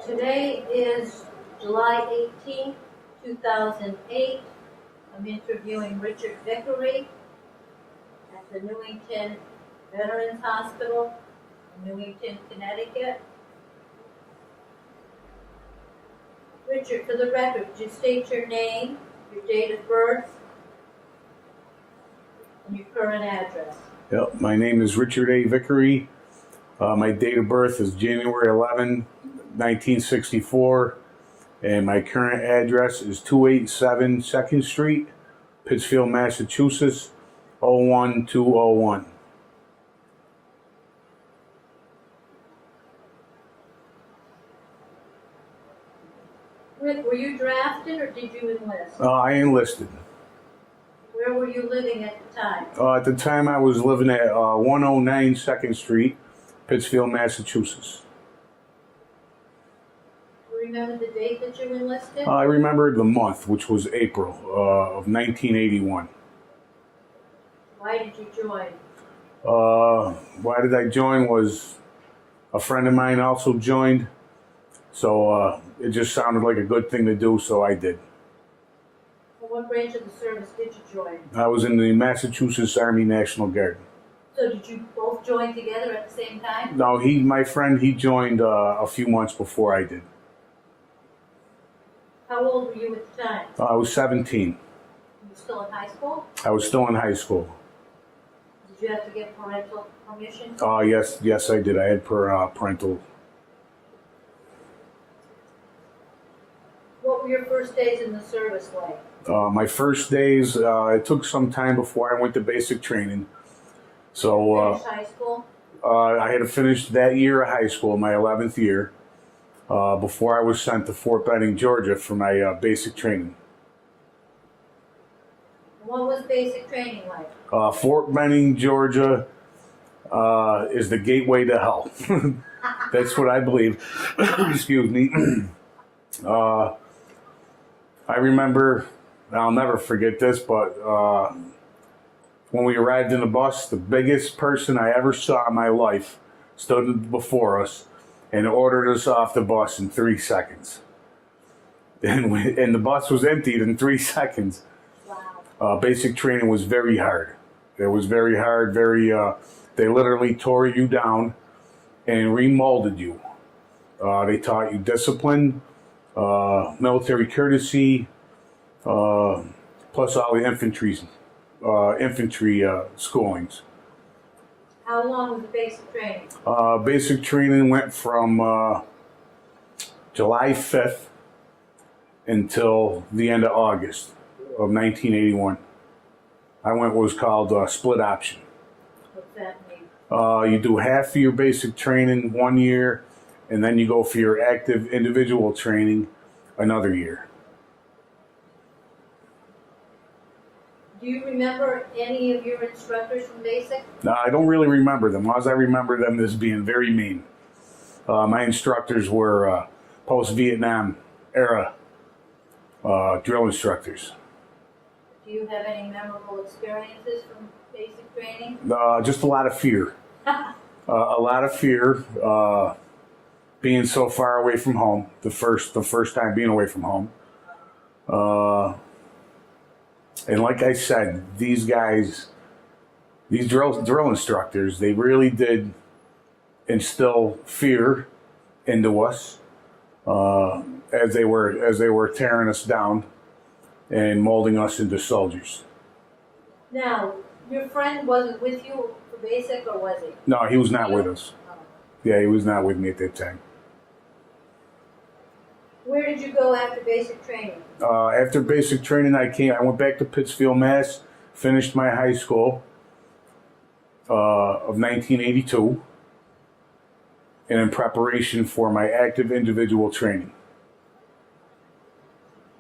Today is July 18th, 2008. I'm interviewing Richard Vickery at the Newington Veterans Hospital in Newington, Connecticut. Richard, for the record, would you state your name, your date of birth, and your current address? Yep, my name is Richard A. Vickery. My date of birth is January 11, 1964, and my current address is 287 2nd Street, Pittsfield, Massachusetts, 01201. Rick, were you drafted or did you enlist? I enlisted. Where were you living at the time? At the time, I was living at 109 2nd Street, Pittsfield, Massachusetts. You remember the date that you enlisted? I remember the month, which was April of 1981. Why did you join? Why did I join was a friend of mine also joined, so it just sounded like a good thing to do, so I did. Well, what branch of the service did you join? I was in the Massachusetts Army National Guard. So did you both join together at the same time? No, my friend, he joined a few months before I did. How old were you at the time? I was 17. You were still in high school? I was still in high school. Did you have to get parental permission? Yes, I did. I had parental. What were your first days in the service like? My first days, it took some time before I went to basic training. So Finished high school? I had to finish that year of high school, my 11th year, before I was sent to Fort Benning, Georgia for my basic training. What was basic training like? Fort Benning, Georgia is the gateway to hell. That's what I believe. Excuse me. I remember, I'll never forget this, but when we arrived in the bus, the biggest person I ever saw in my life stood before us and ordered us off the bus in 3 seconds. And the bus was emptied in 3 seconds. Wow. Basic training was very hard. It was very hard, they literally tore you down and remolded you. They taught you discipline, military courtesy, plus all the infantry schoolings. How long was the basic training? Basic training went from July 5th until the end of August of 1981. I went what was called split option. What's that mean? You do half of your basic training 1 year, and then you go for your active individual training another year. Do you remember any of your instructors from basic? No, I don't really remember them. All I remember them as being very mean. My instructors were post-Vietnam era drill instructors. Do you have any memorable experiences from basic training? Just a lot of fear. A lot of fear. Being so far away from home. The first time being away from home. And like I said, these guys, these drill instructors, they really did instill fear into us as they were tearing us down and molding us into soldiers. Now, your friend wasn't with you for basic, or was he? No, he was not with us. Yeah, he was not with me at that time. Where did you go after basic training? After basic training, I went back to Pittsfield, Mass, finished my high school of 1982, and in preparation for my active individual training.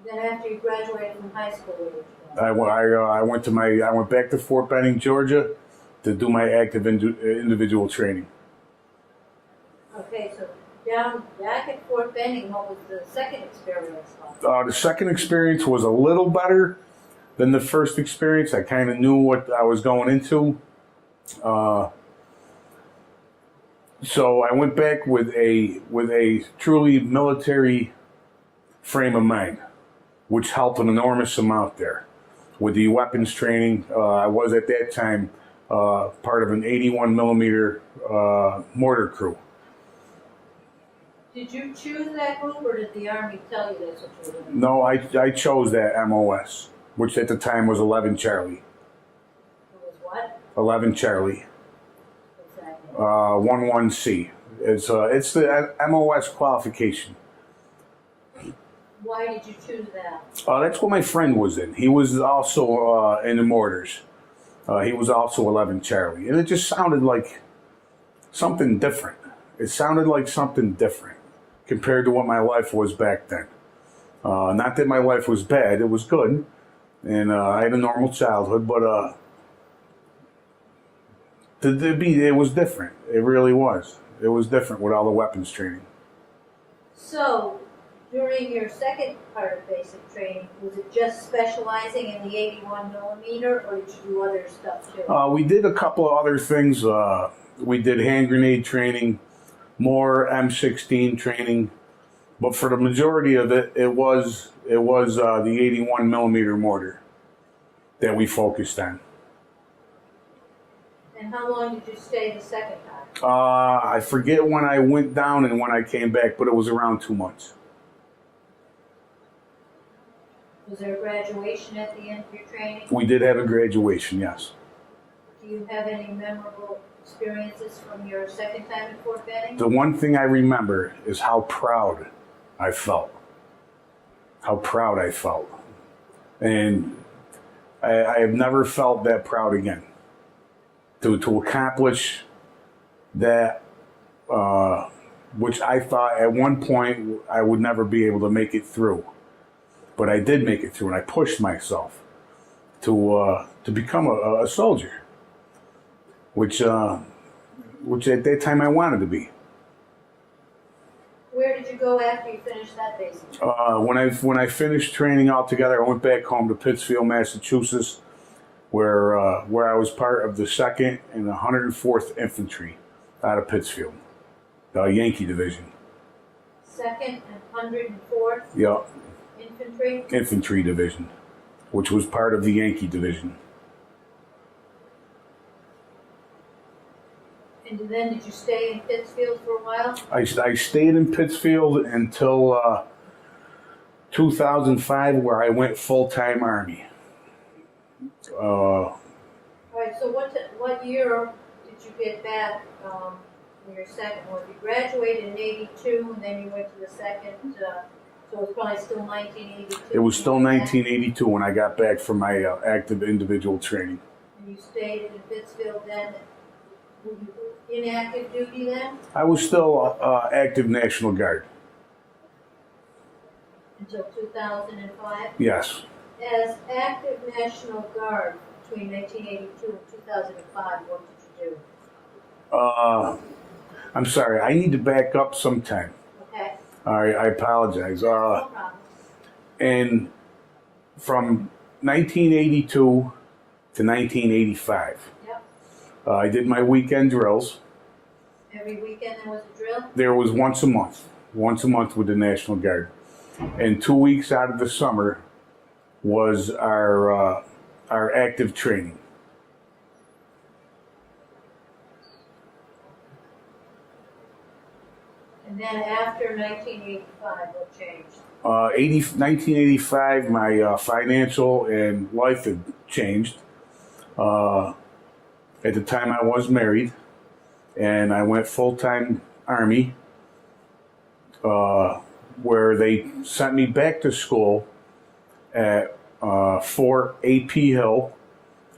Then after you graduated from high school, where did you go? I went back to Fort Benning, Georgia, to do my active individual training. Okay, so back at Fort Benning, what was the second experience like? The second experience was a little better than the first experience. I kind of knew what I was going into. So I went back with a truly military frame of mind, which helped an enormous amount there. With the weapons training, I was at that time part of an 81 millimeter mortar crew. Did you choose that group, or did the Army tell you that's what you were doing? No, I chose that MOS, which at the time was 11 Charlie. It was what? 11 Charlie. What's that mean? 11C. It's the MOS qualification. Why did you choose that? That's what my friend was in. He was also in the mortars. He was also 11 Charlie. And it just sounded like something different. It sounded like something different compared to what my life was back then. Not that my life was bad, it was good. And I had a normal childhood, but it was different. It really was. It was different with all the weapons training. So, during your second part of basic training, was it just specializing in the 81 millimeter, or did you do other stuff too? We did a couple of other things. We did hand grenade training, more M16 training, but for the majority of it, it was the 81 millimeter mortar that we focused on. And how long did you stay the second time? I forget when I went down and when I came back, but it was around 2 months. Was there a graduation at the end of your training? We did have a graduation, yes. Do you have any memorable experiences from your second time at Fort Benning? The one thing I remember is how proud I felt. How proud I felt. And I have never felt that proud again. To accomplish that, which I thought at one point I would never be able to make it through. But I did make it through, and I pushed myself to become a soldier, which at that time I wanted to be. Where did you go after you finished that basic? When I finished training altogether, I went back home to Pittsfield, Massachusetts, where I was part of the 2nd and 104th Infantry out of Pittsfield, the Yankee Division. 2nd and 104th? Yep. Infantry? Infantry Division, which was part of the Yankee Division. And then did you stay in Pittsfield for a while? I stayed in Pittsfield until 2005, where I went full-time Army. All right, so what year did you get back in your second one? You graduated in 82, and then you went to the second, so it was probably still 1982. It was still 1982 when I got back from my active individual training. And you stayed in Pittsfield then? Were you in active duty then? I was still active National Guard. Until 2005? Yes. As active National Guard between 1982 and 2005, what did you do? I'm sorry, I need to back up sometime. Okay. All right, I apologize. No problem. And from 1982 to 1985, Yep. I did my weekend drills. Every weekend there was a drill? There was once a month with the National Guard. And 2 weeks out of the summer was our active training. And then after 1985, what changed? 1985, my financial and life had changed. At the time, I was married, and I went full-time Army, where they sent me back to school at Fort A.P. Hill,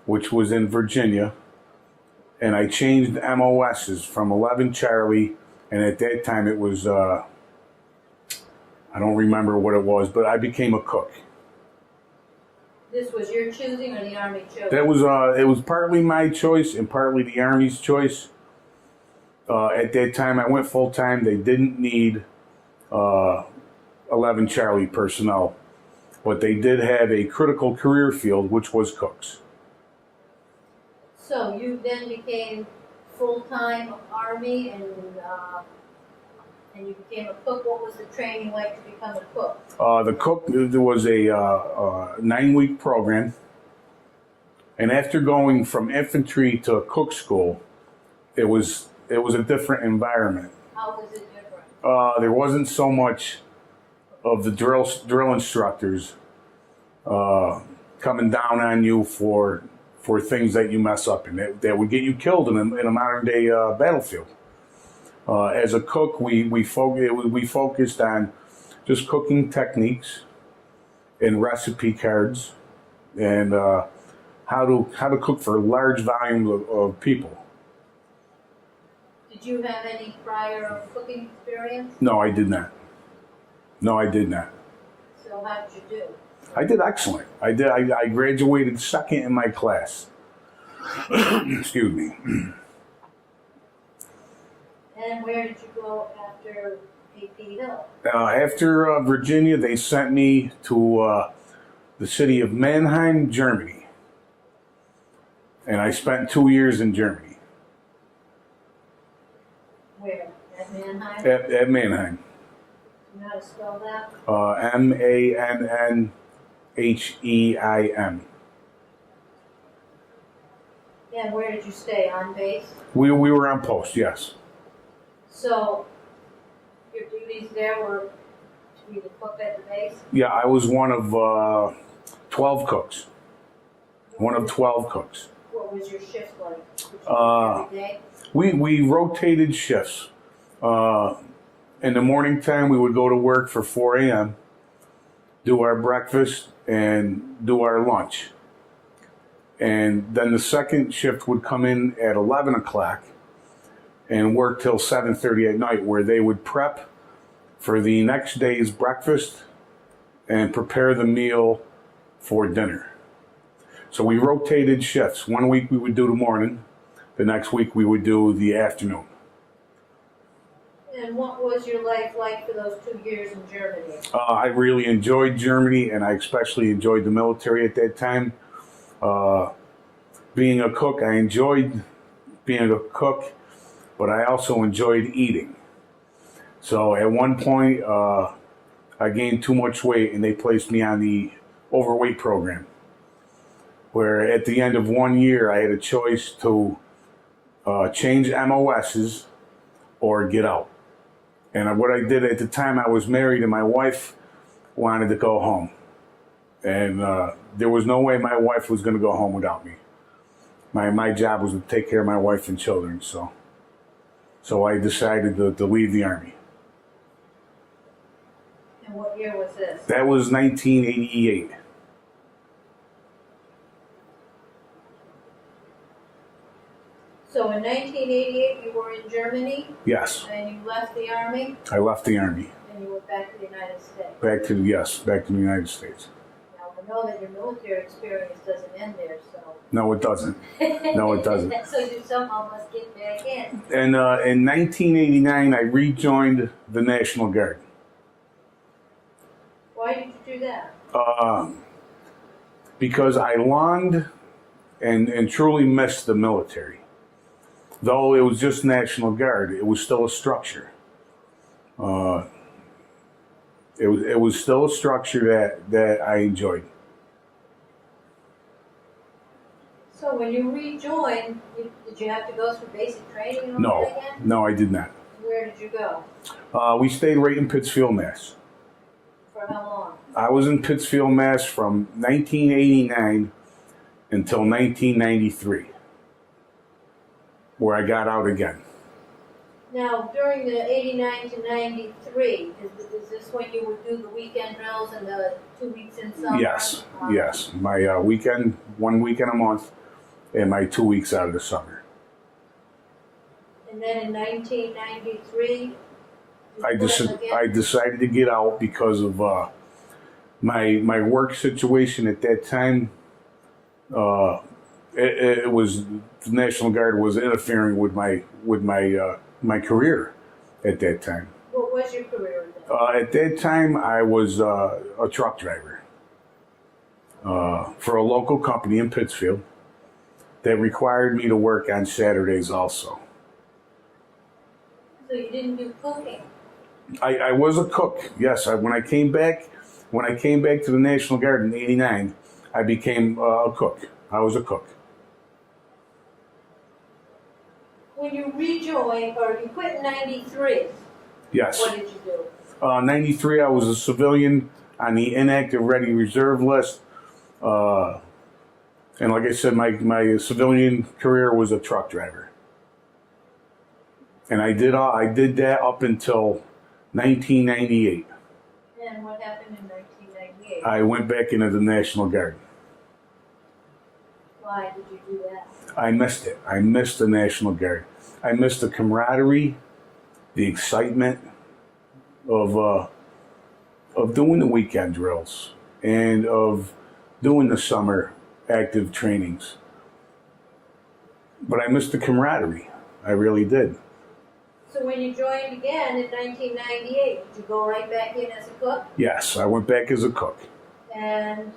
which was in Virginia, and I changed MOSs from 11 Charlie, and at that time it was, I don't remember what it was, but I became a cook. This was your choosing or the Army chose? That was, it was partly my choice and partly the Army's choice. At that time I went full-time. They didn't need 11 Charlie personnel, but they did have a critical career field, which was cooks. So you then became full-time Army and you became a cook. What was the training like to become a cook? The cook, there was a 9-week program. And after going from infantry to cook school, it was a different environment. How was it different? There wasn't so much of the drill instructors coming down on you for things that you mess up in that would get you killed in a modern day battlefield. As a cook, we focused on just cooking techniques and recipe cards and how to cook for large volumes of people. Did you have any prior cooking experience? No, I did not. No, I did not. So how did you do? I did excellent. I graduated second in my class. Excuse me. And where did you go after AP Hill? After Virginia, they sent me to the city of Mannheim, Germany. And I spent 2 years in Germany. Where? At Mannheim? At Mannheim. You know how to spell that? Mannheim. And where did you stay? On base? We were on post, yes. So your duties there were to be the cook at the base? Yeah, I was one of 12 cooks. One of 12 cooks. What was your shift like? Did you work every day? We rotated shifts. In the morning time, we would go to work for 4 a.m., do our breakfast, and do our lunch. And then the second shift would come in at 11 o'clock and work till 7:30 at night, where they would prep for the next day's breakfast and prepare the meal for dinner. So we rotated shifts. 1 week we would do the morning, the next week we would do the afternoon. And what was your life like for those 2 years in Germany? I really enjoyed Germany, and I especially enjoyed the military at that time. Being a cook, I enjoyed being a cook, but I also enjoyed eating. So at one point, I gained too much weight, and they placed me on the overweight program, where at the end of 1 year, I had a choice to change MOSs or get out. And what I did at the time, I was married, and my wife wanted to go home. And there was no way my wife was going to go home without me. My job was to take care of my wife and children, so I decided to leave the Army. And what year was this? That was 1988. So in 1988, you were in Germany? Yes. And you left the Army? I left the Army. And you went back to the United States? Back to the United States. Now, I know that your military experience doesn't end there, so... No, it doesn't. No, it doesn't. So you somehow must get back in. And in 1989, I rejoined the National Guard. Why did you do that? Because I longed and truly missed the military. Though it was just National Guard, it was still a structure. It was still a structure that I enjoyed. So when you rejoined, did you have to go through basic training and all that again? No, I did not. Where did you go? We stayed right in Pittsfield, Mass. For how long? I was in Pittsfield, Mass from 1989 until 1993, where I got out again. Now, during the 89 to 93, is this when you would do the weekend drills and the 2 weeks in summer? Yes, yes. My 1 weekend a month, and my 2 weeks out of the summer. And then in 1993, I decided to get out because of my work situation at that time. It was the National Guard was interfering with my career at that time. What was your career then? At that time, I was a truck driver for a local company in Pittsfield that required me to work on Saturdays also. So you didn't do cooking? I was a cook. Yes, when I came back to the National Guard in '89, I became a cook. I was a cook. When you rejoined, or you quit in '93, Yes. what did you do? '93, I was a civilian on the inactive ready reserve list. And like I said, my civilian career was a truck driver. And I did that up until 1998. And what happened in 1998? I went back into the National Guard. Why did you do that? I missed it. I missed the National Guard. I missed the camaraderie, the excitement of doing the weekend drills and of doing the summer active trainings. But I missed the camaraderie. I really did. So when you joined again in 1998, did you go right back in as a cook? Yes, I went back as a cook. And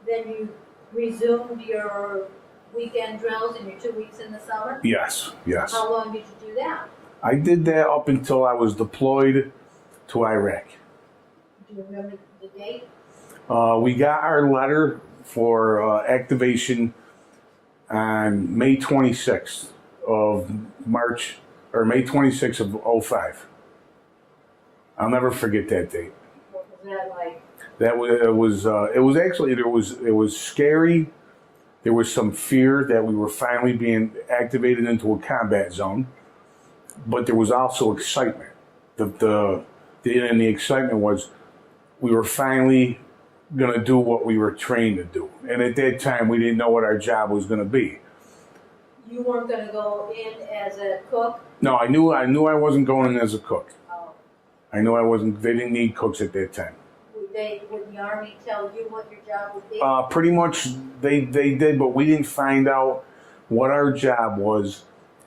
then you resumed your weekend drills in your 2 weeks in the summer? Yes, yes. How long did you do that? I did that up until I was deployed to Iraq. Do you remember the date? We got our letter for activation on May 26th of March, or May 26th of '05. I'll never forget that date. What was that like? It was actually, it was scary. There was some fear that we were finally being activated into a combat zone, but there was also excitement. The excitement was we were finally going to do what we were trained to do. And at that time, we didn't know what our job was going to be. You weren't going to go in as a cook? No, I knew I wasn't going in as a cook. Oh. I knew I wasn't. They didn't need cooks at that time. Would the Army tell you what your job would be? Pretty much they did, but we didn't find out what our job was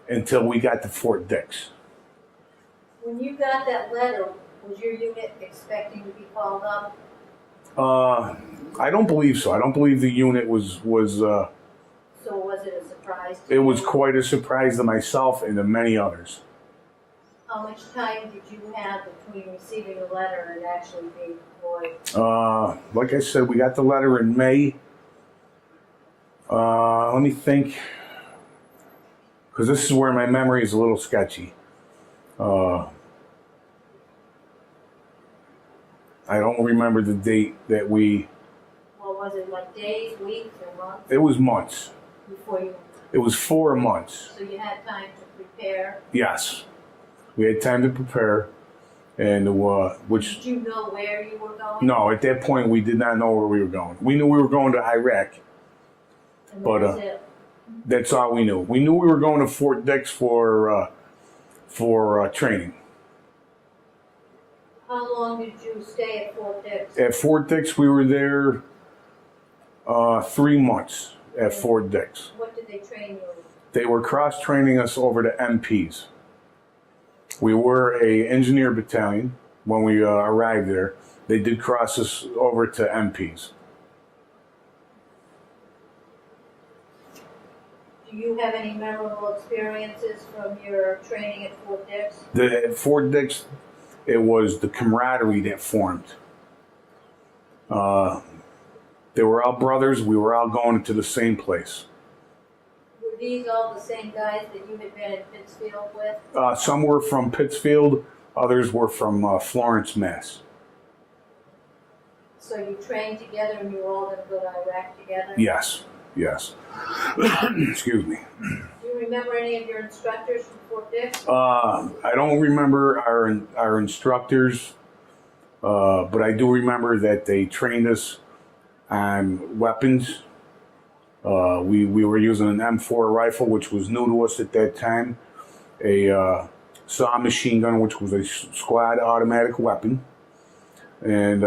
until we got to Fort Dix. When you got that letter, was your unit expecting to be called up? I don't believe so. I don't believe the unit was. So was it a surprise to It you? was quite a surprise to myself and to many others. How much time did you have between receiving a letter and actually being deployed? Like I said, we got the letter in May. Let me think, because this is where my memory is a little sketchy. I don't remember the date that we. Well, was it like days, weeks, or months? It was months. Before you. It was 4 months. So you had time to prepare. Yes, we had time to prepare, and which. Did you know where you were going? No, at that point we did not know where we were going. We knew we were going to Iraq, And but that was it. that's all we knew. We knew we were going to Fort Dix for training. How long did you stay at Fort Dix? At Fort Dix, we were there 3 months at Fort Dix. What did they train you in? They were cross-training us over to MPs. We were a engineer battalion when we arrived there. They did cross us over to MPs. Do you have any memorable experiences from your training at Fort Dix? At Fort Dix, it was the camaraderie that formed. They were all brothers. We were all going to the same place. Were these all the same guys that you had been in Pittsfield with? Some were from Pittsfield. Others were from Florence, Mass. So you trained together and you were all going to go to Iraq together? Yes, yes. Excuse me. Do you remember any of your instructors from Fort Dix? I don't remember our instructors, but I do remember that they trained us on weapons. We were using an M4 rifle, which was new to us at that time, a saw machine gun, which was a squad automatic weapon, and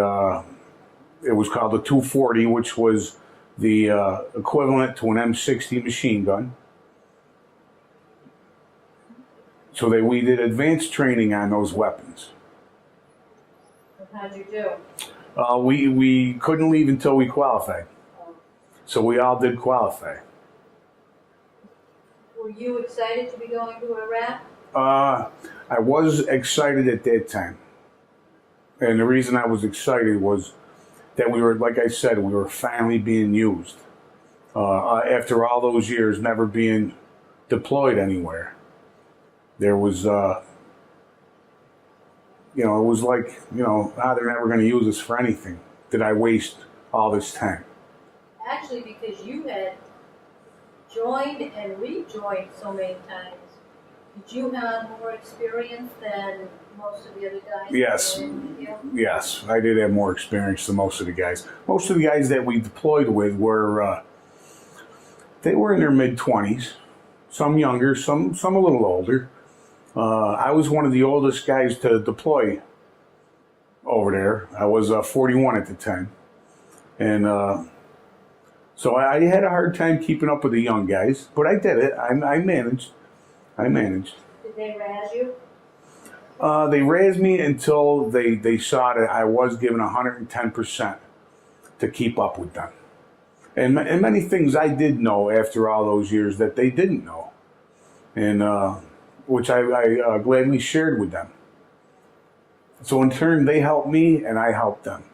it was called a 240, which was the equivalent to an M60 machine gun. So we did advanced training on those weapons. And how'd you do? We couldn't leave until we qualified. So we all did qualify. Were you excited to be going to Iraq? I was excited at that time. And the reason I was excited was that we were, like I said, we were finally being used. After all those years never being deployed anywhere. There was, it was like, they're never going to use us for anything. Did I waste all this time? Actually, because you had joined and rejoined so many times, did you have more experience than most of the other guys? Yes. Yes, I did have more experience than most of the guys. Most of the guys that we deployed with were, they were in their mid-20s. Some younger, some a little older. I was one of the oldest guys to deploy over there. I was 41 at the time. And so I had a hard time keeping up with the young guys, but I did it. I managed. Did they razz you? They raised me until they saw that I was given 110% to keep up with them. And many things I did know after all those years that they didn't know. And which I gladly shared with them. So in turn, they helped me and I helped them.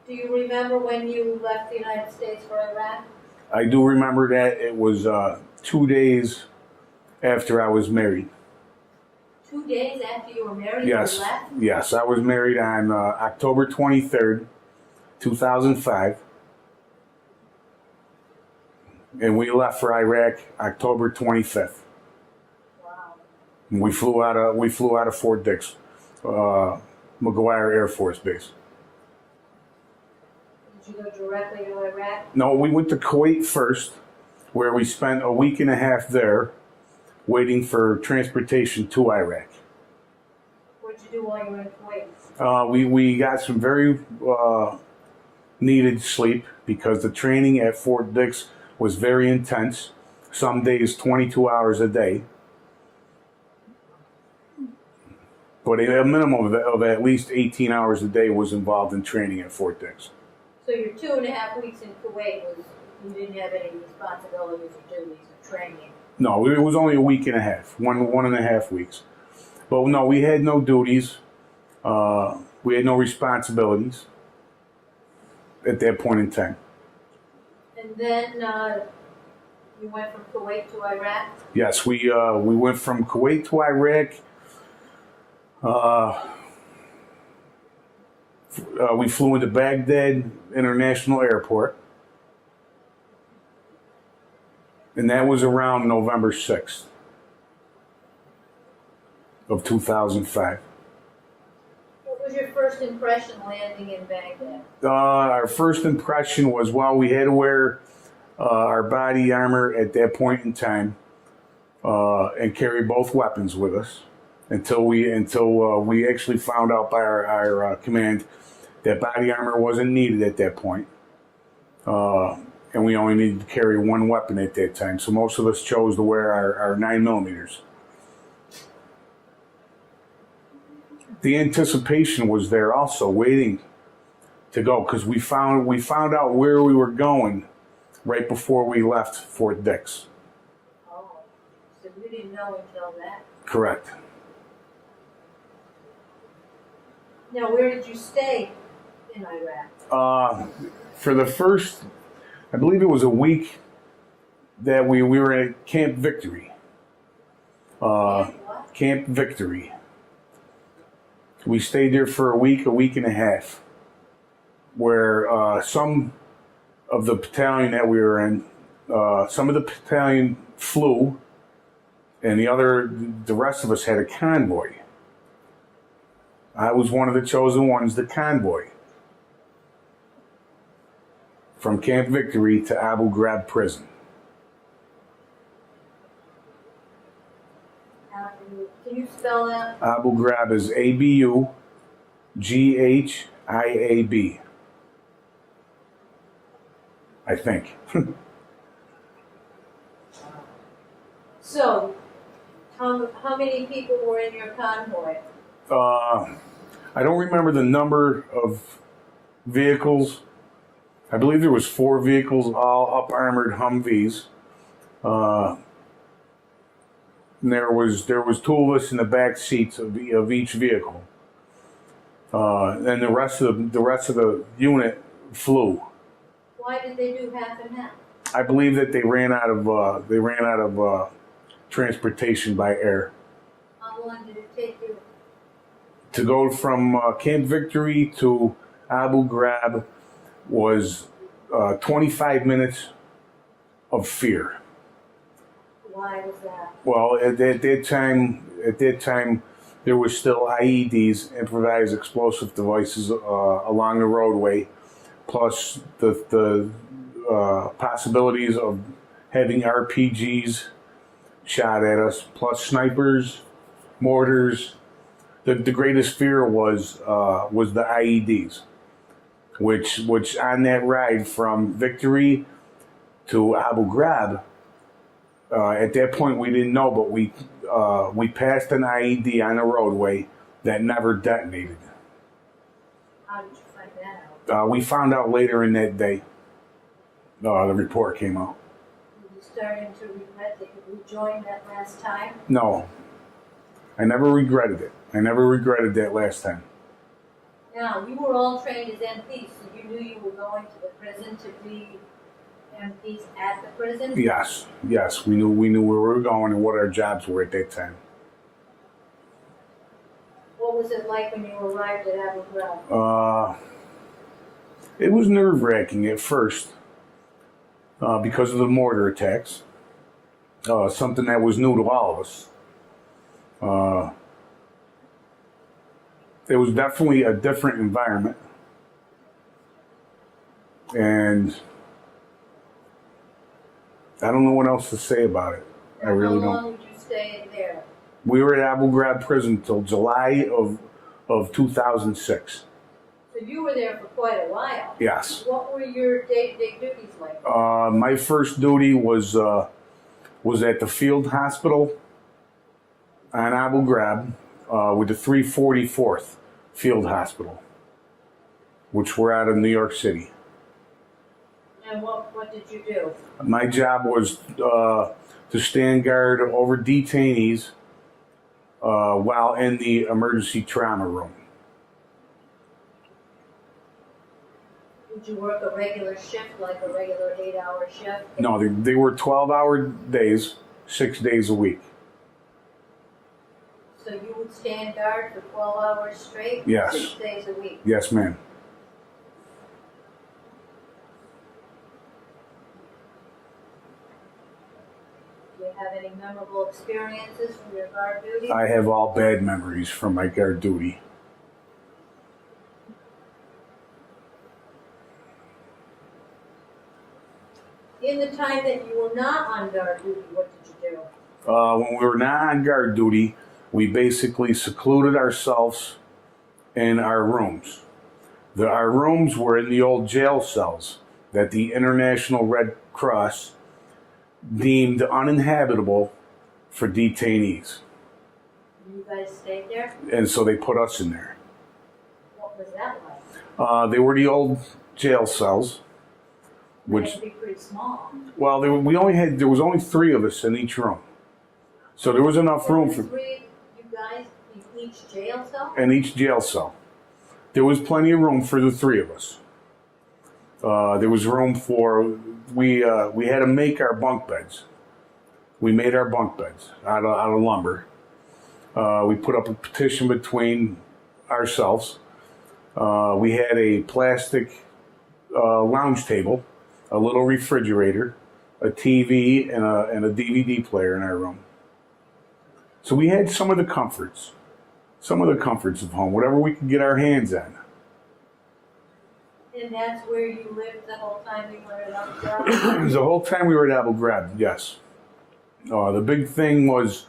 Do you remember when you left the United States for Iraq? I do remember that it was 2 days after I was married. 2 days after you were married, Yes, you left? yes, I was married on October 23rd, 2005. And we left for Iraq October 25th. Wow. And we flew out of Fort Dix, McGuire Air Force Base. Did you go directly to Iraq? No, we went to Kuwait first, where we spent a week and a half there waiting for transportation to Iraq. What did you do while you were in Kuwait? We got some very needed sleep because the training at Fort Dix was very intense. Some days 22 hours a day. But a minimum of at least 18 hours a day was involved in training at Fort Dix. So your 2.5 weeks in Kuwait was, you didn't have any responsibilities or duties or training? No, it was only a week and a half, 1.5 weeks. But no, we had no duties. We had no responsibilities at that point in time. And then you went from Kuwait to Iraq? Yes, we went from Kuwait to Iraq. We flew into Baghdad International Airport. And that was around November 6th of 2005. What was your first impression landing in Baghdad? Our first impression was, well, we had to wear our body armor at that point in time and carry both weapons with us until we actually found out by our command that body armor wasn't needed at that point. And we only needed to carry one weapon at that time. So most of us chose to wear our 9mm. The anticipation was there also, waiting to go, because we found out where we were going right before we left Fort Dix. Oh, so you didn't know until that. Correct. Now, where did you stay in Iraq? For the first, I believe it was a week that we were at Camp Vickery. Camp Vickery. We stayed there for a week and a half, where some of the battalion that we were in, some of the battalion flew, and the rest of us had a convoy. I was one of the chosen ones, the convoy, from Camp Vickery to Abu Ghraib prison. Can you spell that? Abu Ghraib is ABUGHIAB. I think. So, how many people were in your convoy? I don't remember the number of vehicles. I believe there was 4 vehicles, all up-armored Humvees. And there was two of us in the back seats of each vehicle. And the rest of the unit flew. Why did they do half and half? I believe that they ran out of transportation by air. How long did it take you? To go from Camp Vickery to Abu Ghraib was 25 minutes of fear. Why was that? Well, at that time, there was still IEDs, improvised explosive devices, along the roadway, plus the possibilities of having RPGs shot at us, plus snipers, mortars. The greatest fear was the IEDs, which on that ride from Vickery to Abu Ghraib, at that point we didn't know, but we passed an IED on the roadway that never detonated. How did you find that out? We found out later in that day. The report came out. Were you starting to regret that you joined that last time? No, I never regretted it. I never regretted that last time. Now, you were all trained as MPs, so you knew you were going to the prison to be MPs at the prison? Yes, we knew where we were going and what our jobs were at that time. What was it like when you arrived at Abu Ghraib? It was nerve-wracking at first because of the mortar attacks. Something that was new to all of us. It was definitely a different environment, and I don't know what else to say about it. I really don't. How long would you stay in there? We were at Abu Ghraib prison till July of 2006. So you were there for quite a while. Yes. What were your day-to-day duties like? My first duty was at the field hospital on Abu Ghraib with the 344th Field Hospital, which were out of New York City. And what did you do? My job was to stand guard over detainees while in the emergency trauma room. Did you work a regular shift, like a regular 8-hour shift? No, they were 12-hour days, 6 days a week. So you would stand guard for 12 hours straight? Yes. 6 days a week? Yes, ma'am. Do you have any memorable experiences from your guard duty? I have all bad memories from my guard duty. In the time that you were not on guard duty, what did you do? When we were not on guard duty, we basically secluded ourselves in our rooms. Our rooms were in the old jail cells that the International Red Cross deemed uninhabitable for detainees. You guys stayed there? And so they put us in there. What was that like? They were the old jail cells, They which, had to be pretty small. well, there was only 3 of us in each room. So there was enough room for 3 you guys in each jail cell? in each jail cell. There was plenty of room for the 3 of us. There was room for we had to make our bunk beds. We made our bunk beds out of lumber. We put up a partition between ourselves. We had a plastic lounge table, a little refrigerator, a TV, and a DVD player in our room. So we had some of the comforts of home, whatever we could get our hands on. And that's where you lived the whole time you were at Abu Ghraib? The whole time we were at Abu Ghraib, yes. The big thing was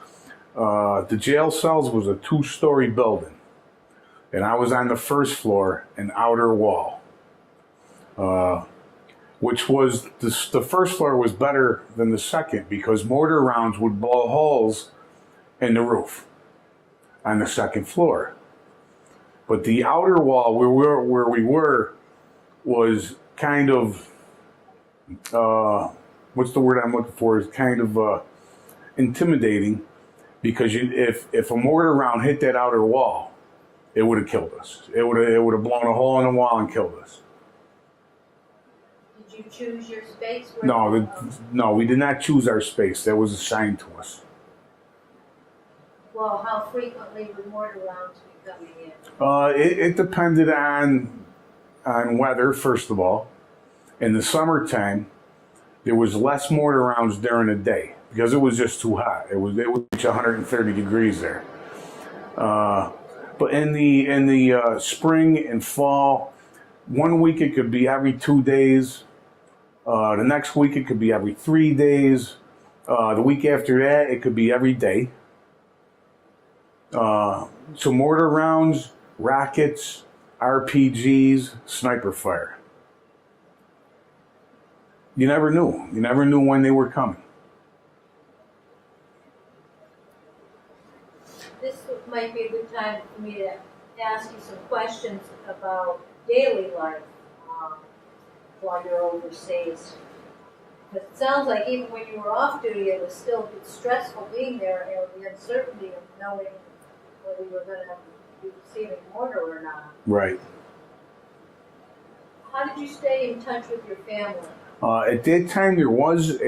the jail cells was a 2-story building, and I was on the first floor, an outer wall, which was the first floor was better than the second because mortar rounds would blow holes in the roof on the second floor. But the outer wall where we were was kind of what's the word I'm looking for? Is kind of intimidating, because if a mortar round hit that outer wall, it would have killed us. It would have blown a hole in the wall and killed us. Did you choose your space? No, we did not choose our space. That was assigned to us. Well, how frequently would mortar rounds be coming in? It depended on weather, first of all. In the summertime, there was less mortar rounds during the day because it was just too hot. It would reach 130 degrees there. But in the spring and fall, 1 week it could be every 2 days. The next week it could be every 3 days. The week after that it could be every day. So mortar rounds, rockets, RPGs, sniper fire. You never knew. You never knew when they were coming. This might be a good time for me to ask you some questions about daily life while you're overseas. Because it sounds like even when you were off duty, it was still stressful being there, and the uncertainty of knowing whether you were going to be receiving mortar or not. Right. How did you stay in touch with your family? At that time, there was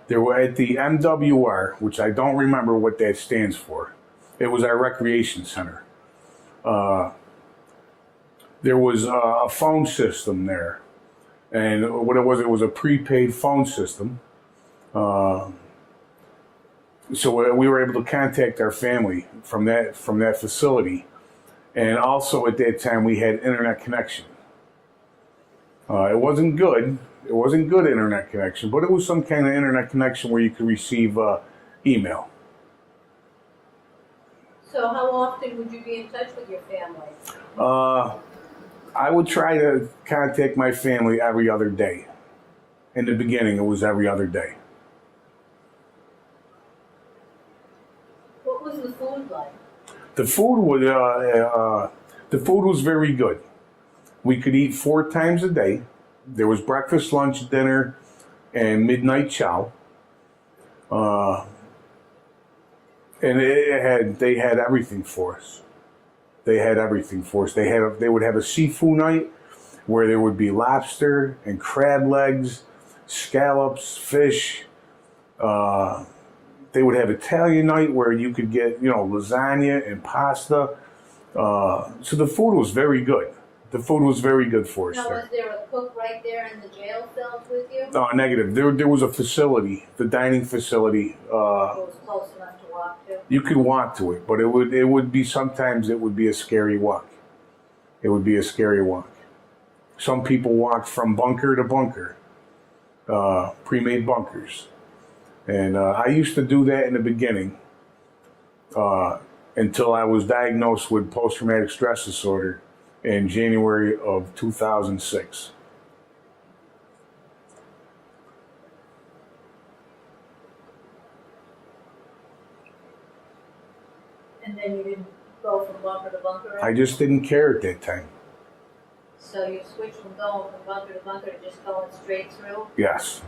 there were at the MWR, which I don't remember what that stands for. It was our recreation center. There was a phone system there, and what it was a prepaid phone system. So we were able to contact our family from that facility, and also at that time we had internet connection. It wasn't good. It wasn't good internet connection, but it was some kind of internet connection where you could receive email. So how often would you be in touch with your family? I would try to contact my family every other day. In the beginning, it was every other day. What was the food like? The food was very good. We could eat 4 times a day. There was breakfast, lunch, dinner, and midnight chow. And they had everything for us. They had everything for us. They would have a seafood night where there would be lobster and crab legs, scallops, fish. They would have Italian night where you could get, lasagna and pasta. So the food was very good. The food was very good for us. Now, there. was there a cook right there in the jail cells with you? No, negative. There was a facility, the dining facility. It was close enough to walk to? You could walk to it, but it would be sometimes it would be a scary walk. It would be a scary walk. Some people walked from bunker to bunker, pre-made bunkers. And I used to do that in the beginning until I was diagnosed with post-traumatic stress disorder in January of 2006. And then you didn't go from bunker to bunker? I just didn't care at that time. So you switched from going from bunker to bunker to just going straight through? Yes.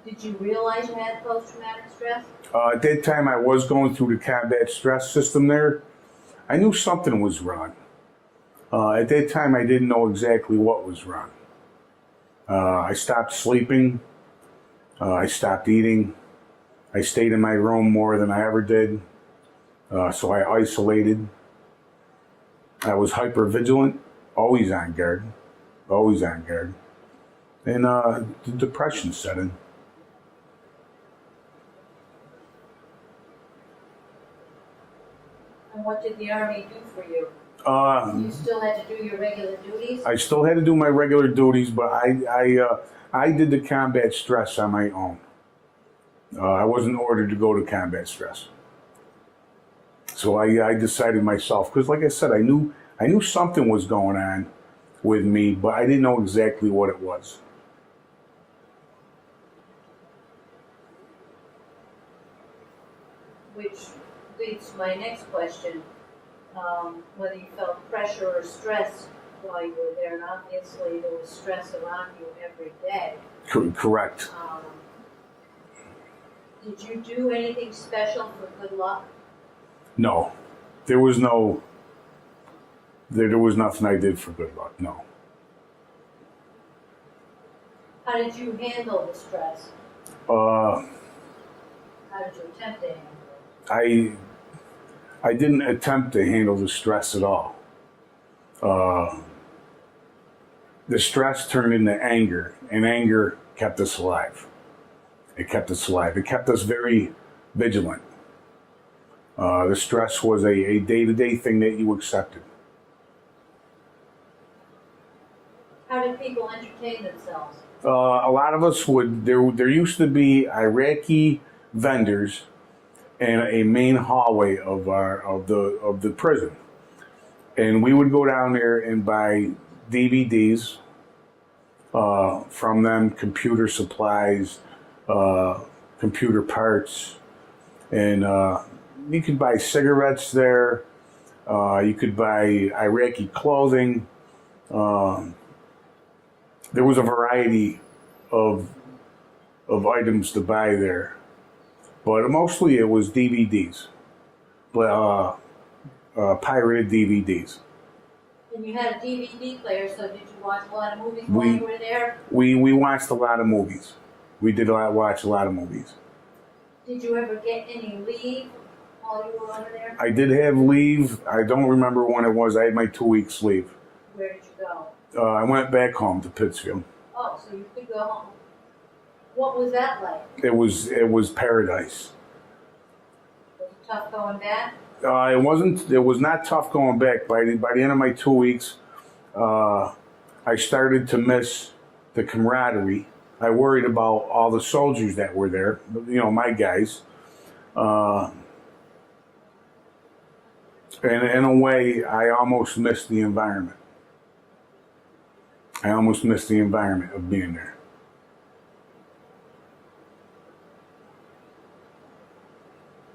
Did you realize you had post-traumatic stress? At that time, I was going through the combat stress system there. I knew something was wrong. At that time, I didn't know exactly what was wrong. I stopped sleeping. I stopped eating. I stayed in my room more than I ever did. So I isolated. I was hypervigilant, always on guard. Always on guard. And the depression set in. And what did the Army do for you? You still had to do your regular duties? I still had to do my regular duties, but I did the combat stress on my own. I wasn't ordered to go to combat stress. So I decided myself, because like I said, I knew something was going on with me, but I didn't know exactly what it was. Which leads to my next question, whether you felt pressure or stress while you were there, and obviously there was stress around you every day. Correct. Did you do anything special for good luck? No, there was no. There was nothing I did for good luck. No. How did you handle the stress? Uh, How did you attempt to handle it? I didn't attempt to handle the stress at all. The stress turned into anger, and anger kept us alive. It kept us alive. It kept us very vigilant. The stress was a day-to-day thing that you accepted. How did people entertain themselves? A lot of us would. There used to be Iraqi vendors in a main hallway of the prison, and we would go down there and buy DVDs from them, computer supplies, computer parts, and you could buy cigarettes there. You could buy Iraqi clothing. There was a variety of items to buy there, but mostly it was DVDs, but pirated DVDs. And you had a DVD player, so did you watch a lot of movies while you were there? We watched a lot of movies. We did watch a lot of movies. Did you ever get any leave while you were over there? I did have leave. I don't remember when it was. I had my 2 weeks leave. Where did you go? I went back home to Pittsfield. Oh, so you could go home. What was that like? It was paradise. Was it tough going back? It wasn't. It was not tough going back. By the end of my 2 weeks, I started to miss the camaraderie. I worried about all the soldiers that were there. You know, my guys. And in a way, I almost missed the environment. I almost missed the environment of being there.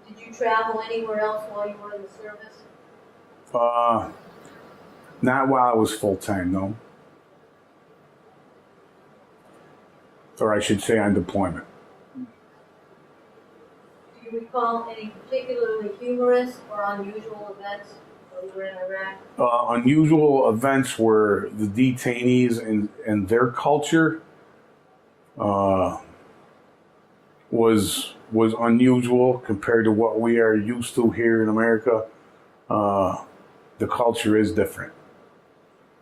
Did you travel anywhere else while you were in the service? Not while I was full-time, no. Or I should say on deployment. Do you recall any particularly humorous or unusual events while you were in Iraq? Unusual events were the detainees and their culture was unusual compared to what we are used to here in America. The culture is different.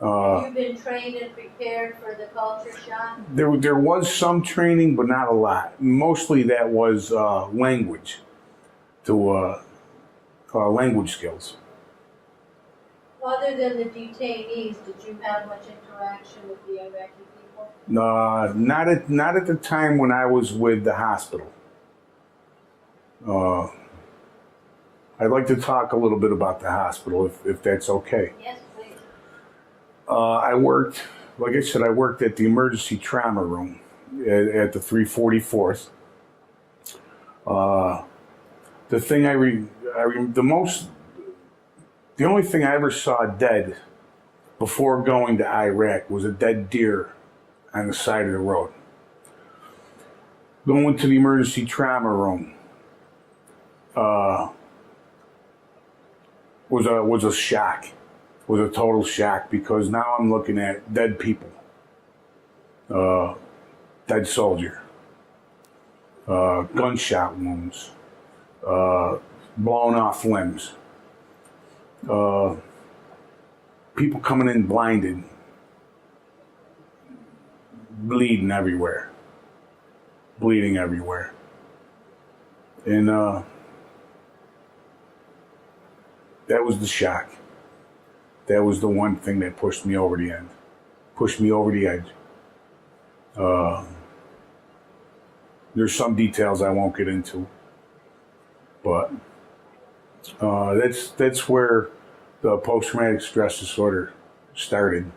Have you been trained and prepared for the culture shock? There was some training, but not a lot. Mostly that was language skills. Other than the detainees, did you have much interaction with the Iraqi people? Not at the time when I was with the hospital. I'd like to talk a little bit about the hospital, if that's okay. Yes, please. I worked, like I said, I worked at the emergency trauma room at the 344th. The only thing I ever saw dead before going to Iraq was a dead deer on the side of the road. Going to the emergency trauma room was a shock. Was a total shock, because now I'm looking at dead people, dead soldier, gunshot wounds, blown off limbs, people coming in blinded, bleeding everywhere, and that was the shock. That was the one thing that pushed me over the edge. There's some details I won't get into, but that's where the post-traumatic stress disorder started.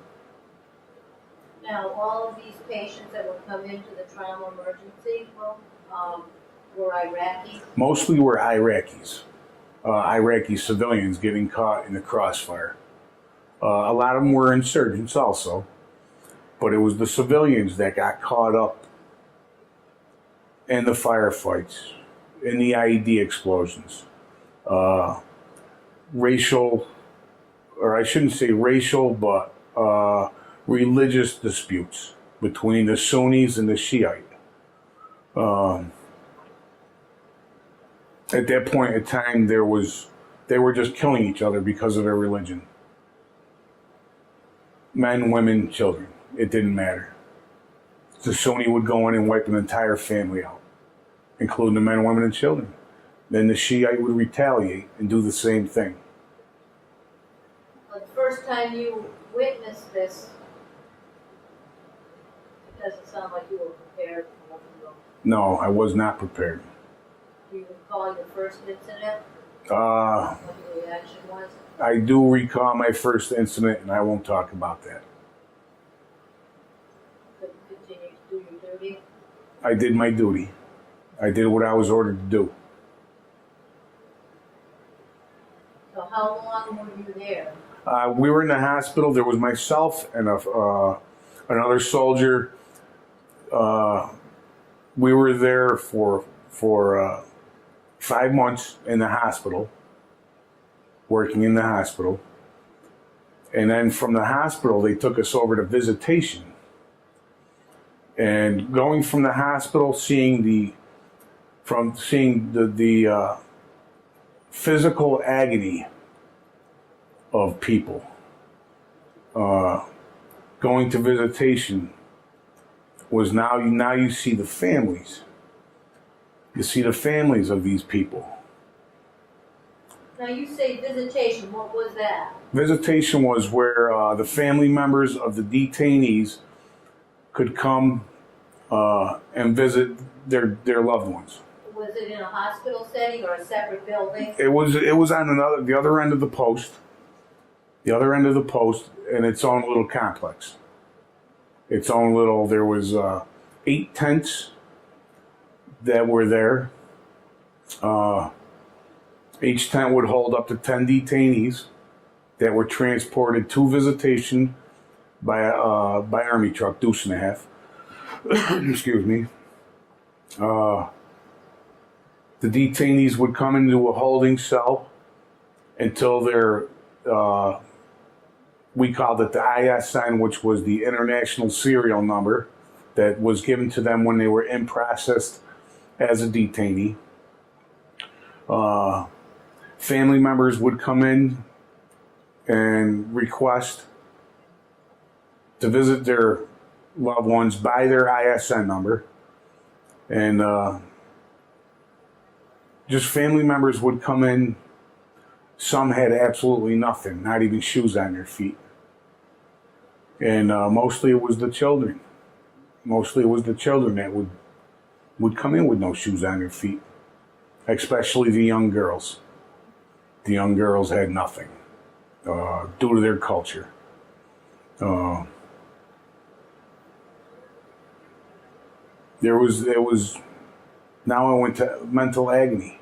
Now, all of these patients that would come into the trauma emergency room were Iraqis? Mostly were Iraqis. Iraqi civilians getting caught in the crossfire. A lot of them were insurgents also, but it was the civilians that got caught up in the firefights, in the IED explosions. Racial, or I shouldn't say racial, but religious disputes between the Sunnis and the Shiite. At that point in time, they were just killing each other because of their religion. Men, women, children. It didn't matter. The Sunni would go in and wipe an entire family out, including the men, women, and children. Then the Shiite would retaliate and do the same thing. The first time you witnessed this, it doesn't sound like you were prepared for what you wrote. No, I was not prepared. Do you recall your first incident? Uh, What your reaction was? I do recall my first incident, and I won't talk about that. Could you continue to do your duty? I did my duty. I did what I was ordered to do. So how long were you there? We were in the hospital. There was myself and another soldier. We were there for 5 months in the hospital, working in the hospital. And then from the hospital, they took us over to visitation. And going from the hospital, seeing the physical agony of people, going to visitation was now you see the families. You see the families of these people. Now you say visitation, what was that? Visitation was where the family members of the detainees could come and visit their loved ones. Was it in a hospital setting or a separate building? It was on the other end of the post. The other end of the post, in its own little complex. There was 8 tents that were there. Each tent would hold up to 10 detainees that were transported to visitation by Army truck, deuce and a half. Excuse me. The detainees would come into a holding cell until their we called it the ISN, which was the international serial number that was given to them when they were in process as a detainee. Family members would come in and request to visit their loved ones by their ISN number. And just family members would come in. Some had absolutely nothing, not even shoes on their feet. And mostly it was the children. Mostly it was the children that would come in with no shoes on their feet, especially the young girls. The young girls had nothing due to their culture. It was, now I went to mental agony.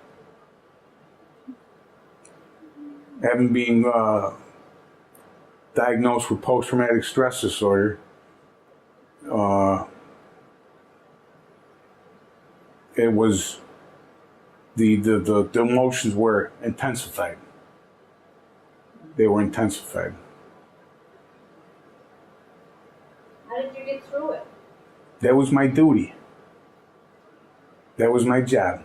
Having been diagnosed with post-traumatic stress disorder, it was the emotions were intensified. They were intensified. How did you get through it? That was my duty. That was my job.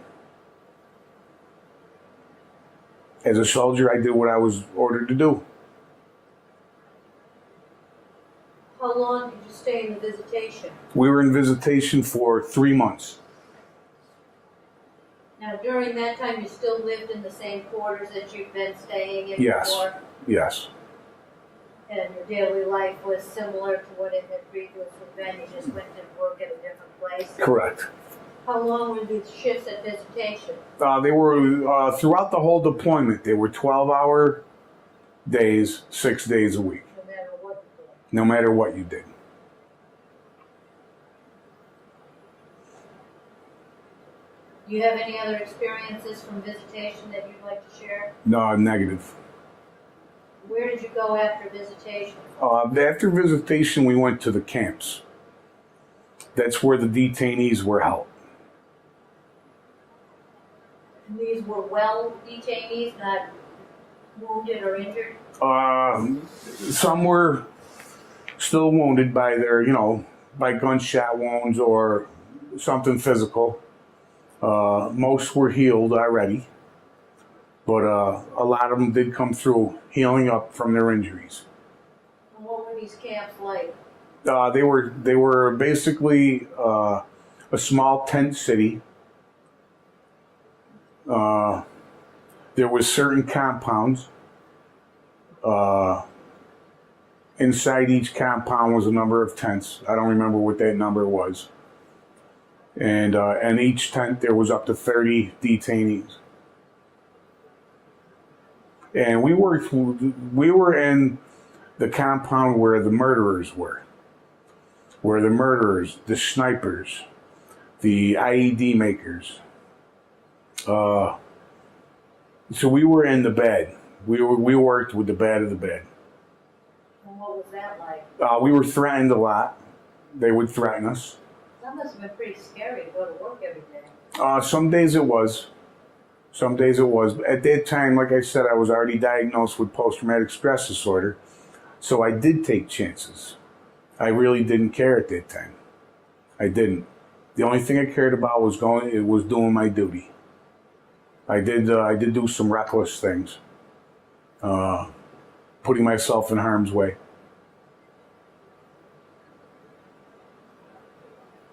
As a soldier, I did what I was ordered to do. How long did you stay in the visitation? We were in visitation for 3 months. Now, during that time, you still lived in the same quarters that you've been staying in Yes. before? Yes. And your daily life was similar to what it had previously been? You just went to work at a different place? Correct. How long were these shifts at visitation? They were, throughout the whole deployment, they were 12-hour days, 6 days a week, No matter what you did? no matter what you did. Do you have any other experiences from visitation that you'd like to share? No, negative. Where did you go after visitation? After visitation, we went to the camps. That's where the detainees were held. And these were well detainees, not wounded or injured? Some were still wounded by their, by gunshot wounds or something physical. Most were healed already, but a lot of them did come through healing up from their injuries. And what were these camps like? They were basically a small tent city. There was certain compounds. Inside each compound was a number of tents. I don't remember what that number was. And in each tent there was up to 30 detainees. And we were in the compound where the murderers were. Where the murderers, the snipers, the IED makers. So we were in the bed. We worked with the bad of the bad. And what was that like? We were threatened a lot. They would threaten us. That must have been pretty scary to go to work every day. Some days it was. Some days it was. At that time, like I said, I was already diagnosed with post-traumatic stress disorder. So I did take chances. I really didn't care at that time. I didn't. The only thing I cared about was doing my duty. I did do some reckless things. Putting myself in harm's way.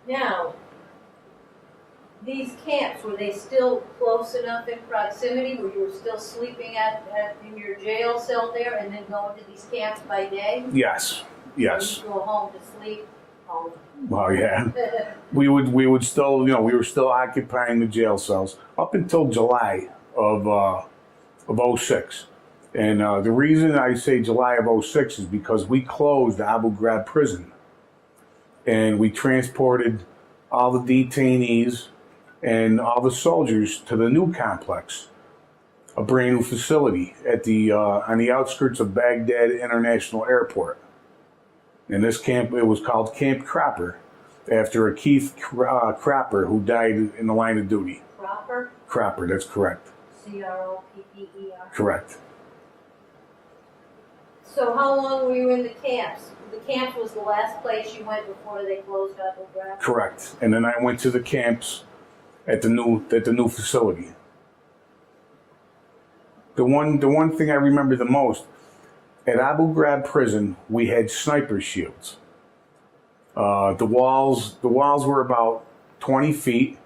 Now, these camps, were they still close enough in proximity where you were still sleeping in your jail cell there and then going to these camps by day? Yes. Yes. So you go home to sleep? Home. Well, yeah. we would still, we were still occupying the jail cells up until July of 06. And the reason I say July of 06 is because we closed Abu Ghraib prison. And we transported all the detainees and all the soldiers to the new complex, a brand new facility at on the outskirts of Baghdad International Airport. And this camp, it was called Camp Cropper, after a Keith Cropper who died in the line of duty. Cropper? Cropper, that's correct. Cropper. Correct. So how long were you in the camps? The camps was the last place you went before they closed Abu Ghraib? Correct. And then I went to the camps at the new facility. The one thing I remember the most, at Abu Ghraib prison, we had sniper shields. The walls were about 20 feet,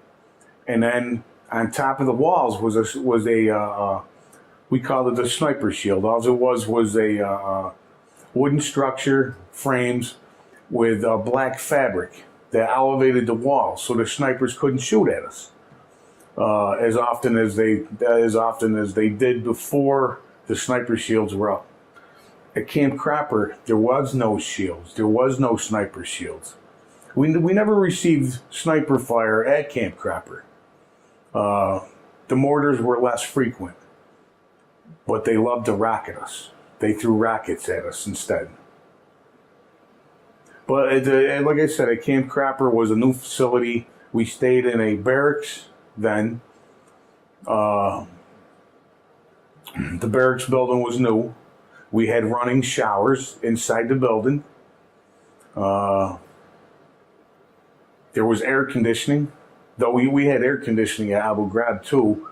and then on top of the walls was a we called it the sniper shield. All it was a wooden structure, frames with black fabric that elevated the walls so the snipers couldn't shoot at us as often as they did before the sniper shields were up. At Camp Cropper, there was no shields. There was no sniper shields. We never received sniper fire at Camp Cropper. The mortars were less frequent, but they loved to rocket us. They threw rockets at us instead. But like I said, at Camp Cropper was a new facility. We stayed in a barracks then. The barracks building was new. We had running showers inside the building. There was air conditioning, though we had air conditioning at Abu Ghraib too.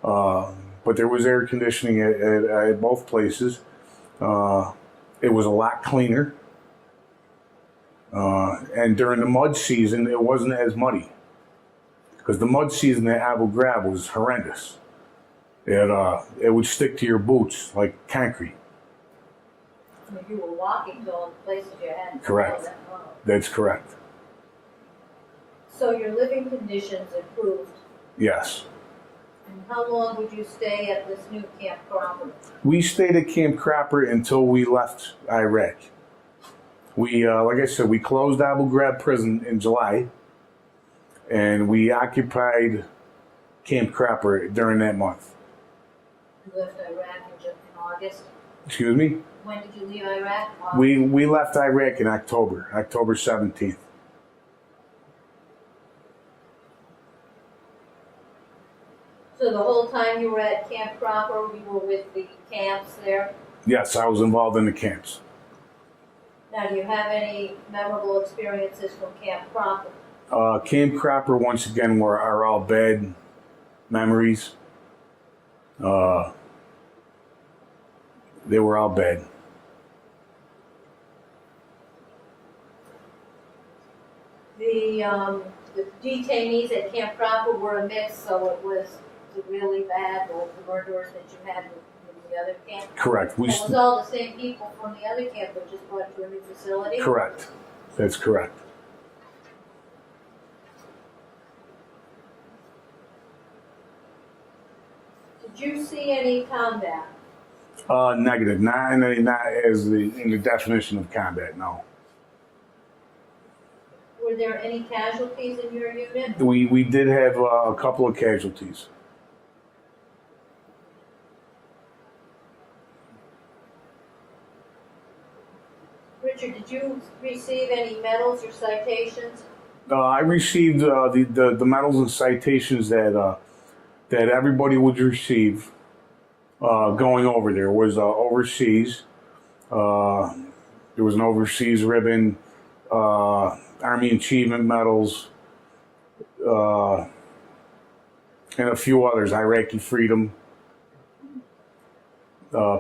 But there was air conditioning at both places. It was a lot cleaner. And during the mud season, it wasn't as muddy. Because the mud season at Abu Ghraib was horrendous. It would stick to your boots like concrete. You were walking to all the places you had. Correct. That's correct. So your living conditions improved. Yes. And how long would you stay at this new Camp Cropper? We stayed at Camp Cropper until we left Iraq. We, like I said, we closed Abu Ghraib prison in July, and we occupied Camp Cropper during that month. You left Iraq in August? Excuse me? When did you leave Iraq? We left Iraq in October 17th. So the whole time you were at Camp Cropper, you were with the camps there? Yes, I was involved in the camps. Now, do you have any memorable experiences from Camp Cropper? Camp Cropper, once again, are all bad memories. They were all bad. The detainees at Camp Cropper were a mix, so it was really bad, or the murderers that you had in the other camp? Correct. It was all the same people from the other camp, but just brought to a new facility? Correct. That's correct. Did you see any combat? Negative. Not as in the definition of combat. No. Were there any casualties in your unit? We did have a couple of casualties. Richard, did you receive any medals or citations? I received the medals and citations that everybody would receive going over there. Was overseas. There was an overseas ribbon, Army Achievement medals, and a few others. Iraqi Freedom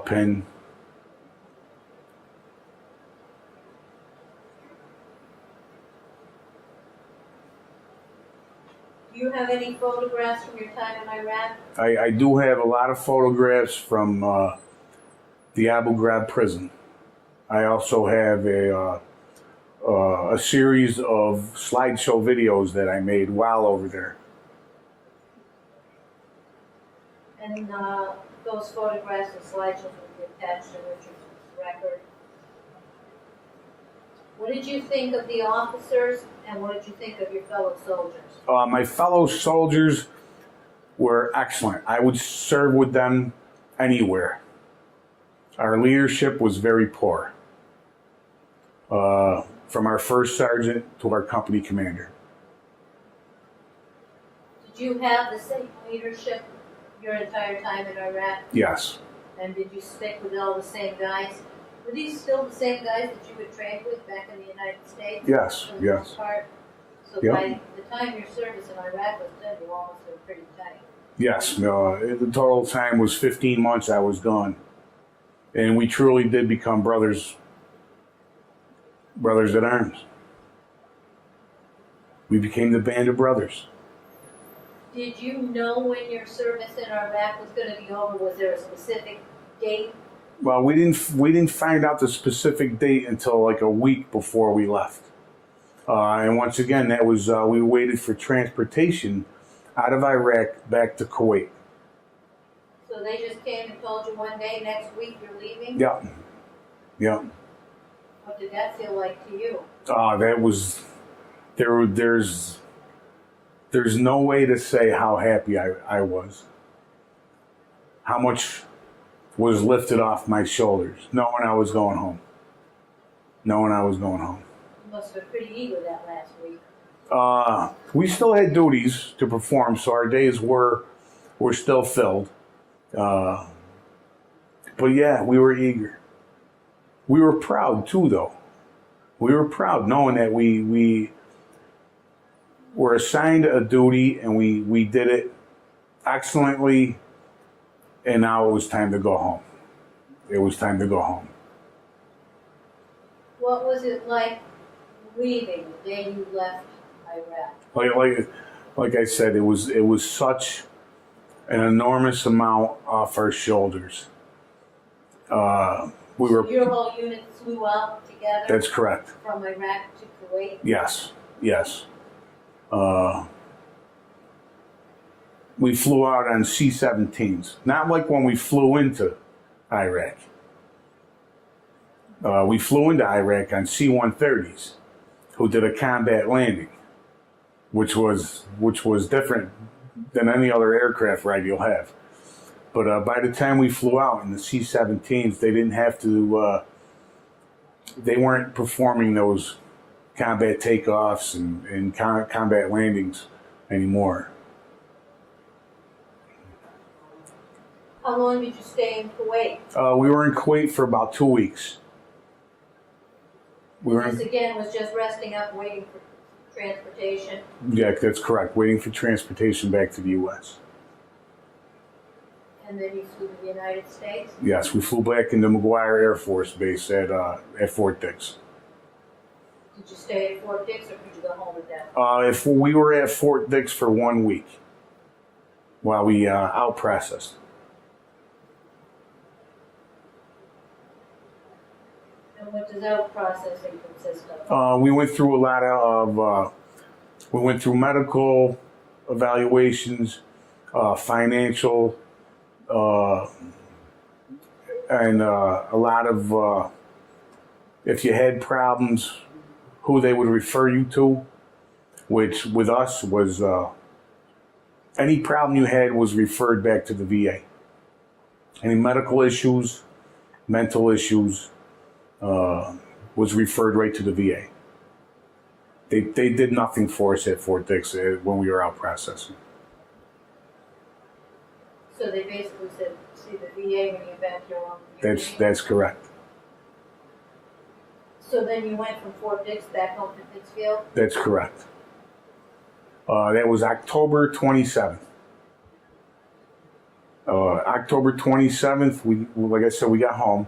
pin. Do you have any photographs from your time in Iraq? I do have a lot of photographs from the Abu Ghraib prison. I also have a series of slideshow videos that I made while over there. And those photographs and slideshows will be attached to Richard's record. What did you think of the officers, and what did you think of your fellow soldiers? My fellow soldiers were excellent. I would serve with them anywhere. Our leadership was very poor. From our first sergeant to our company commander. Did you have the same leadership your entire time in Iraq? Yes. And did you stick with all the same guys? Were these still the same guys that you had trained with back in the United States? Yes, for the yes. most part? So Yep. by the time your service in Iraq was done, you almost were pretty tight. Yes. The total time was 15 months I was gone. And we truly did become brothers at arms. We became the band of brothers. Did you know when your service in Iraq was going to be over? Was there a specific date? Well, we didn't find out the specific date until like a week before we left. And once again, that was we waited for transportation out of Iraq back to Kuwait. So they just came and told you one day, next week you're leaving? Yeah. Yeah. What did that feel like to you? That was there's no way to say how happy I was. How much was lifted off my shoulders, knowing I was going home. Knowing I was going home. You must have been pretty eager that last week. We still had duties to perform, so our days were still filled. But yeah, we were eager. We were proud too, though. We were proud knowing that we were assigned a duty and we did it excellently, and now it was time to go home. It was time to go home. What was it like leaving the day you left Iraq? Like I said, it was such an enormous amount off our shoulders. Your whole unit flew out together? That's correct. From Iraq to Kuwait? Yes. We flew out on C-17s, not like when we flew into Iraq. We flew into Iraq on C-130s, who did a combat landing, which was different than any other aircraft ride you'll have. But by the time we flew out in the C-17s, they didn't have to. They weren't performing those combat takeoffs and combat landings anymore. How long did you stay in Kuwait? We were in Kuwait for about 2 weeks. This again was just resting up, waiting for transportation. Yeah, that's correct. Waiting for transportation back to the U.S. And then you flew to the United States? Yes, we flew back into McGuire Air Force Base at Fort Dix. Did you stay at Fort Dix, or could you go home at that? If we were at Fort Dix for 1 week while we out processed. And what does out processing consist of? We went through a lot of we went through medical evaluations, financial, and a lot of if you had problems, who they would refer you to, which with us was any problem you had was referred back to the VA. Any medical issues, mental issues, was referred right to the VA. They did nothing for us at Fort Dix when we were out processing. So they basically said, see the VA when you back your own. That's correct. So then you went from Fort Dix back home to Pittsfield? That's correct. That was October 27th. October 27th, like I said, we got home,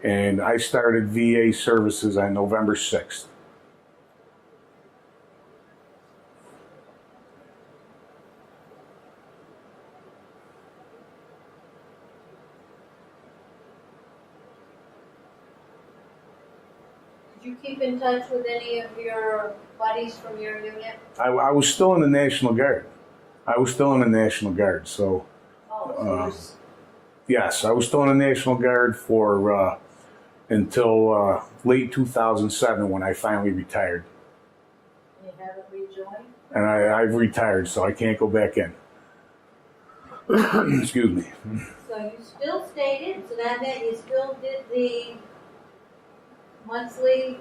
and I started VA services on November 6th. Did you keep in touch with any of your buddies from your unit? I was still in the National Guard. So yes, I was still in the National Guard for until late 2007 when I finally retired. And you haven't rejoined? And I've retired, so I can't go back in. Excuse me. So you still stayed in, so that meant you still did the monthly?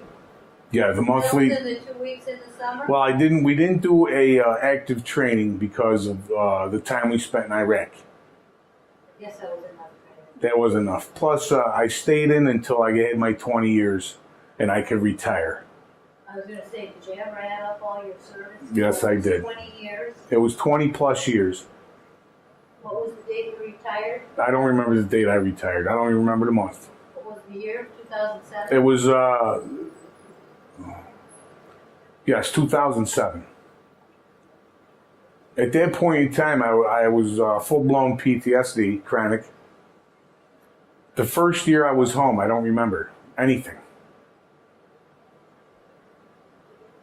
Yeah, the monthly. In the 2 weeks in the summer? Well, we didn't do a active training because of the time we spent in Iraq. Yes, that was enough training. That was enough. Plus, I stayed in until I had my 20 years and I could retire. I was going to say, did you ever add up all your service? Yes, I did. 20 years? It was 20 plus years. What was the date you retired? I don't remember the date I retired. I don't even remember the month. What was the year? 2007? It was, yes, 2007. At that point in time, I was full-blown PTSD, chronic. The first year I was home, I don't remember anything.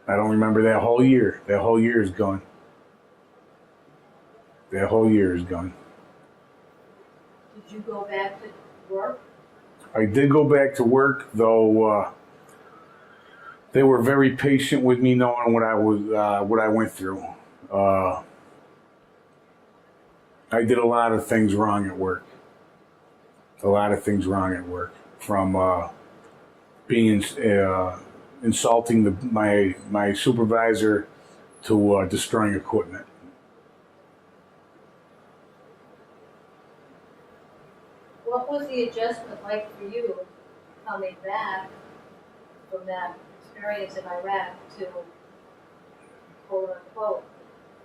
I don't remember that whole year. That whole year is gone. That whole year is gone. Did you go back to work? I did go back to work, though they were very patient with me, knowing what I went through. I did a lot of things wrong at work. From being insulting my supervisor to destroying equipment. What was the adjustment like for you coming back from that experience in Iraq to, quote unquote,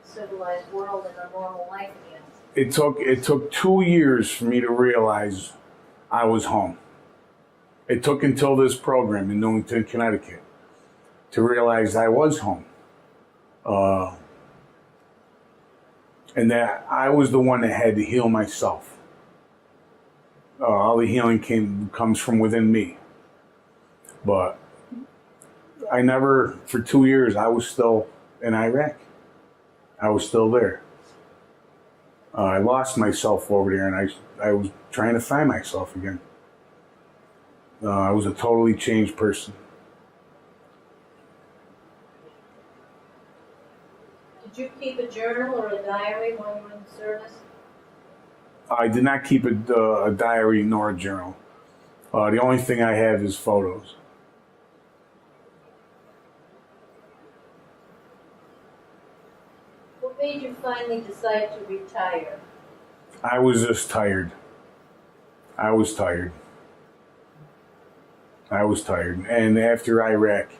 civilized world and a normal life again? It took 2 years for me to realize I was home. It took until this program in Newington, Connecticut, to realize I was home. And that I was the one that had to heal myself. All the healing comes from within me. But I never, for 2 years, I was still in Iraq. I was still there. I lost myself over there, and I was trying to find myself again. I was a totally changed person. Did you keep a journal or a diary while you were in the service? I did not keep a diary nor a journal. The only thing I have is photos. What made you finally decide to retire? I was just tired. I was tired. I was tired. And after Iraq,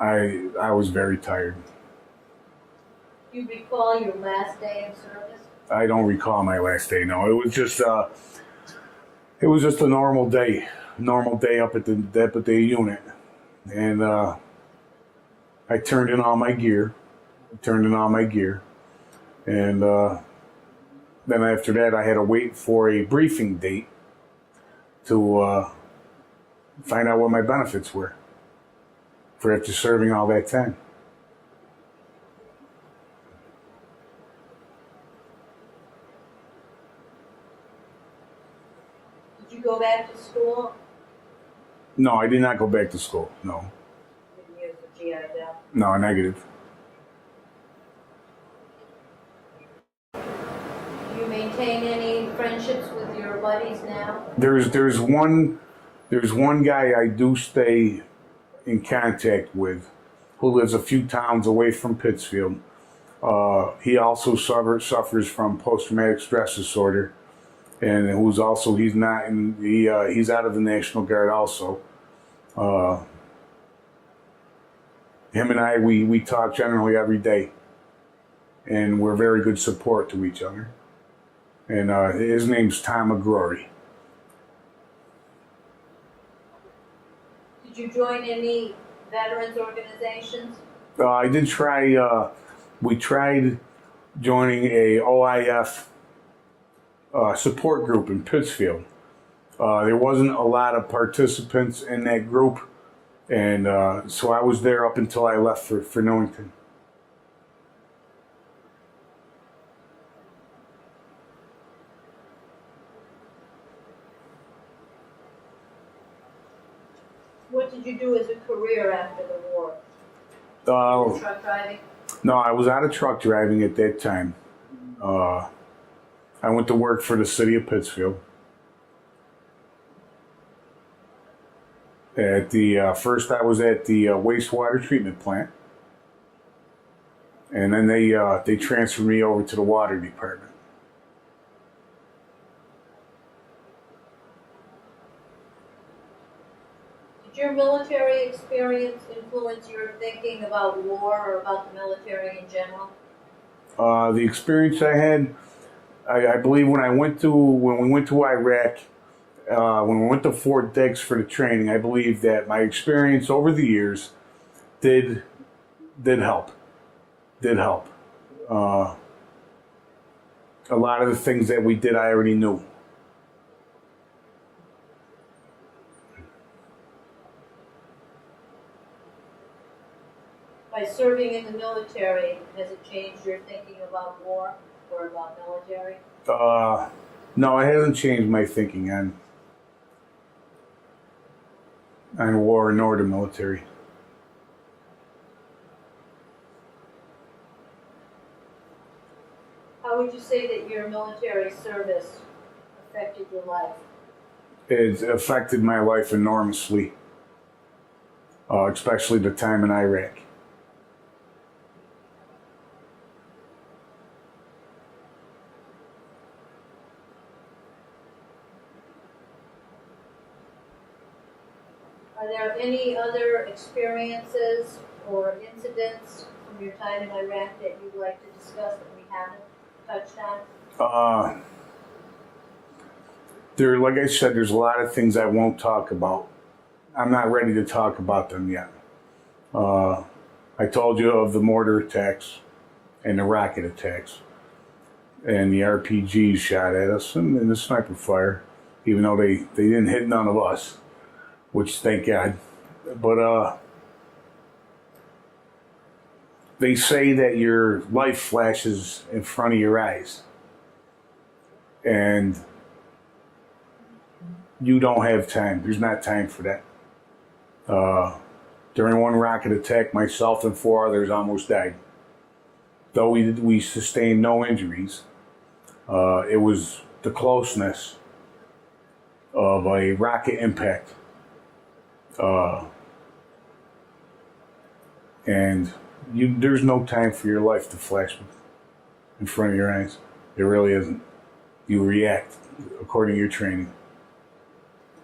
I was very tired. Do you recall your last day of service? I don't recall my last day. No, it was just a normal day up at the unit, and I turned in all my gear, and then after that I had to wait for a briefing date to find out what my benefits were for after serving all that time. Did you go back to school? No, I did not go back to school. No, Didn't use the GI Bill? no, negative. Do you maintain any friendships with your buddies now? There's one guy I do stay in contact with, who lives a few towns away from Pittsfield. He also suffers from post-traumatic stress disorder, and he's out of the National Guard also. Him and I, we talk generally every day, and we're very good support to each other. And his name's Tom McGrory. Did you join any veterans organizations? I did try. We tried joining a OIF support group in Pittsfield. There wasn't a lot of participants in that group, and so I was there up until I left for Newington. What did you do as a career after the war? Truck driving? No, I was out of truck driving at that time. I went to work for the city of Pittsfield. First I was at the wastewater treatment plant, and then they transferred me over to the water department. Did your military experience influence your thinking about war or about the military in general? The experience I had, I believe when we went to Iraq, when we went to Fort Dix for the training, I believe that my experience over the years did help. A lot of the things that we did, I already knew. By serving in the military, has it changed your thinking about war or about military? No, it hasn't changed my thinking on war nor the military. How would you say that your military service affected your life? It's affected my life enormously, especially the time in Iraq. Are there any other experiences or incidents from your time in Iraq that you'd like to discuss that we haven't touched on? Like I said, there's a lot of things I won't talk about. I'm not ready to talk about them yet. I told you of the mortar attacks and the rocket attacks and the RPGs shot at us and the sniper fire, even though they didn't hit none of us, which thank God. But they say that your life flashes in front of your eyes, and you don't have time. There's not time for that. During one rocket attack, myself and 4 others almost died. Though we sustained no injuries, it was the closeness of a rocket impact. And there's no time for your life to flash in front of your eyes. It really isn't. You react according to your training.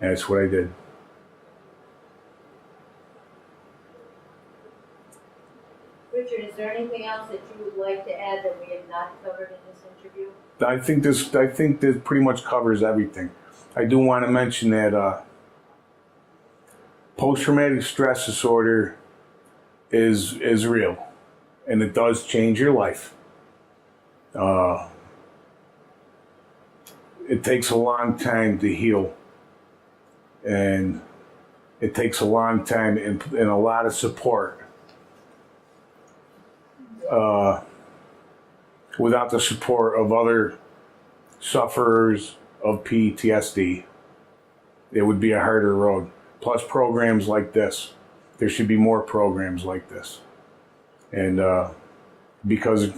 And that's what I did. Richard, is there anything else that you would like to add that we have not covered in this interview? I think this pretty much covers everything. I do want to mention that post-traumatic stress disorder is real, and it does change your life. It takes a long time to heal, and it takes a long time and a lot of support. Without the support of other sufferers of PTSD, it would be a harder road. Plus programs like this. There should be more programs like this. And because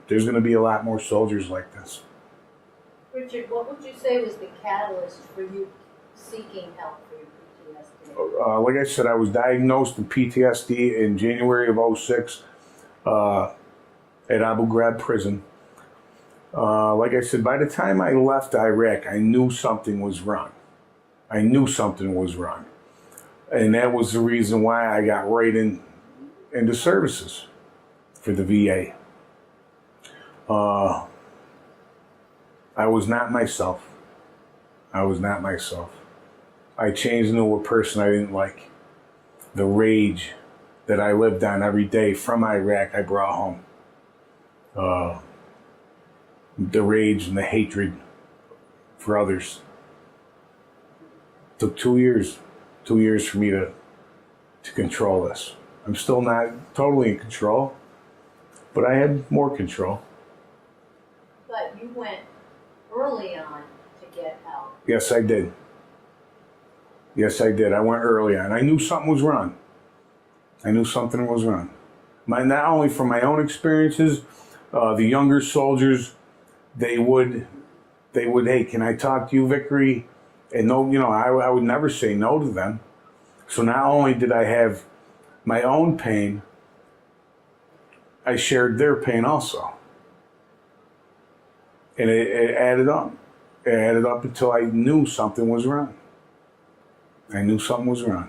there's going to be a lot more soldiers like this. Richard, what would you say was the catalyst for you seeking help for your PTSD? Like I said, I was diagnosed with PTSD in January of 06 at Abu Ghraib prison. Like I said, by the time I left Iraq, I knew something was wrong. I knew something was wrong. And that was the reason why I got right into services for the VA. I was not myself. I was not myself. I changed into a person I didn't like. The rage that I lived on every day from Iraq, I brought home. The rage and the hatred for others. Took 2 years for me to control this. I'm still not totally in control, but I have more control. But you went early on to get help. Yes, I did. Yes, I did. I went early on. I knew something was wrong. I knew something was wrong. Not only from my own experiences, the younger soldiers, they would, hey, can I talk to you, Vickery? And no, I would never say no to them. So not only did I have my own pain, I shared their pain also. And it added up. It added up until I knew something was wrong. I knew something was wrong.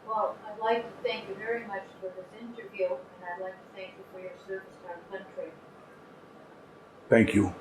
Well, I'd like to thank you very much for this interview, and I'd like to thank you for your service to our country. Thank you.